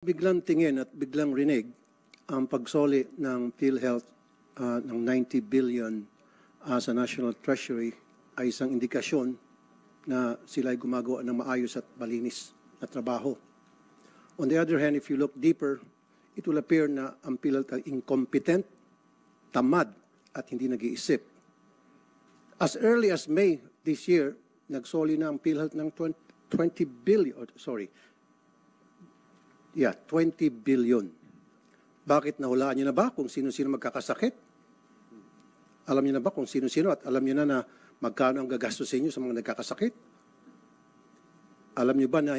Biglang tingin at biglang rinig ang pagsoli ng PhilHealth ng 90 billion sa National Treasury ay isang indikasyon na sila ay gumagawa ng maayos at malinis na trabaho. On the other hand, if you look deeper, it will appear na ang PhilHealth ay incompetent, tamad at hindi nag-iisip. As early as May this year, nagsoli na ang PhilHealth ng 20 billion. Bakit nahulaan niyo na ba kung sino-sino magkakasakit? Alam niyo na ba kung sino-sino at alam niyo na magkano ang gagastos sa inyo sa mga nagkakasakit? Alam niyo ba na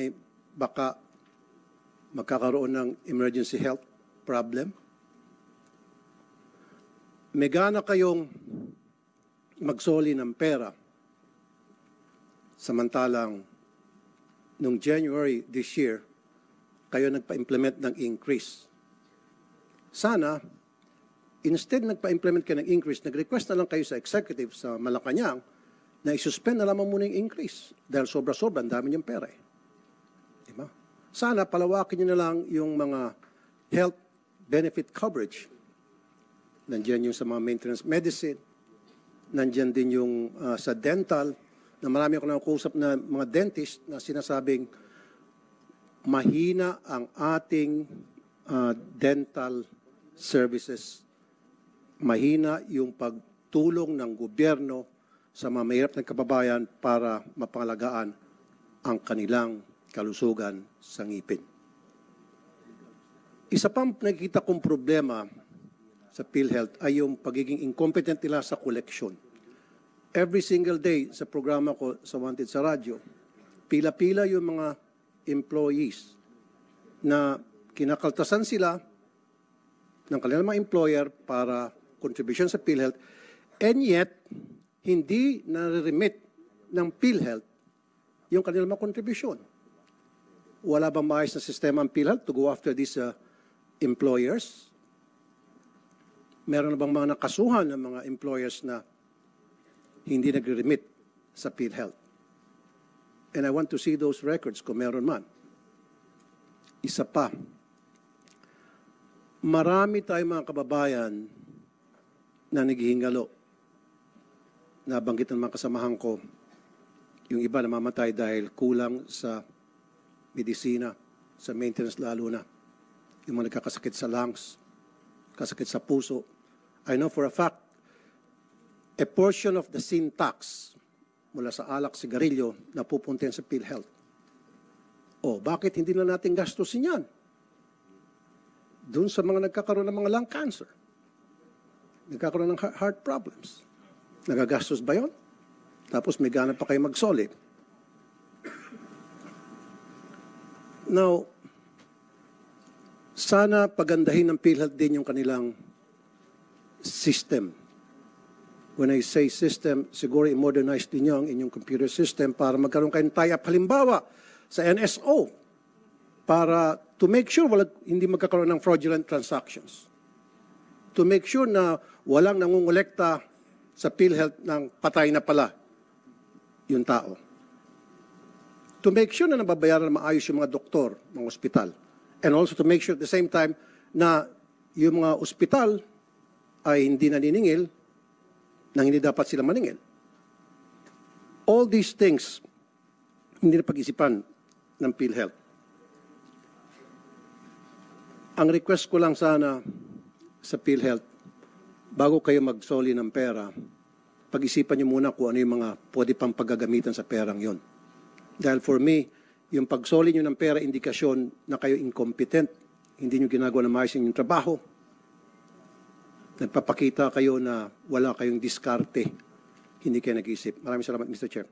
baka magkakaroon ng emergency health problem? May gana kayong magsoli ng pera samantalang noong January this year, kayo nagpa-implement ng increase. Sana, instead nagpa-implement kayo ng increase, nag-request na lang kayo sa executive sa Malacanang na isuspend na lamang muna yung increase dahil sobra-sobra, ang dami niyong pera. Diba? Sana, palawakin niyo na lang yung mga health benefit coverage. Nandiyan yung sa mga maintenance medicine, nandiyan din yung sa dental, na marami ako nakakusap na mga dentist na sinasabing mahina ang ating dental services. Mahina yung pagtulong ng gobyerno sa mga mahirap ng kababayan para mapangalagaan ang kanilang kalusugan sa ngipin. Isa pang nakikita kong problema sa PhilHealth ay yung pagiging incompetent nila sa koleksyon. Every single day sa programa ko sa Wanted sa radyo, pila-pila yung mga employees na kinakaltasan sila ng kanilang mga employer para contribution sa PhilHealth, and yet hindi na-remit ng PhilHealth yung kanilang mga contribution. Wala bang maayos na sistema ang PhilHealth to go after these employers? Meron na bang mga nakasuhan ng mga employers na hindi nagre-remit sa PhilHealth? And I want to see those records kung meron man. Isa pa, marami tayong mga kababayan na naghihingalo. Nabanggit ng mga kasamahan ko, yung iba namamatay dahil kulang sa medisina, sa maintenance lalo na. Yung mga nagkakasakit sa lungs, kasakit sa puso. I know for a fact, a portion of the sin tax mula sa alak, sigarilyo na pupunta sa PhilHealth. O, bakit hindi na natin gastusin yan? Doon sa mga nagkakaroon ng mga lung cancer, nagkakaroon ng heart problems. Nagagastos ba yun? Tapos may gana pa kayo magsoli. Now, sana pagandahin ng PhilHealth din yung kanilang system. When I say system, siguro i-modernize din yung inyong computer system para magkaroon kayong tie-up. Halimbawa, sa NSO, para to make sure hindi magkakaroon ng fraudulent transactions. To make sure na walang nangungulekta sa PhilHealth ng patay na pala yung tao. To make sure na nababayaran na maayos yung mga doktor, mga ospital. And also to make sure at the same time na yung mga ospital ay hindi naniningil nang hindi dapat sila maningil. All these things, hindi na pag-isipan ng PhilHealth. Ang request ko lang sana sa PhilHealth, bago kayo magsoli ng pera, pag-isipan niyo muna kung ano yung mga pwede pang paggagamitan sa perang yon. Dahil for me, yung pagsoli niyo ng pera, indikasyon na kayo incompetent, hindi niyo ginagawa na maayos yung trabaho, nagpapakita kayo na wala kayong diskarte, hindi kayo nag-iisip. Maraming salamat, Mr. Chair.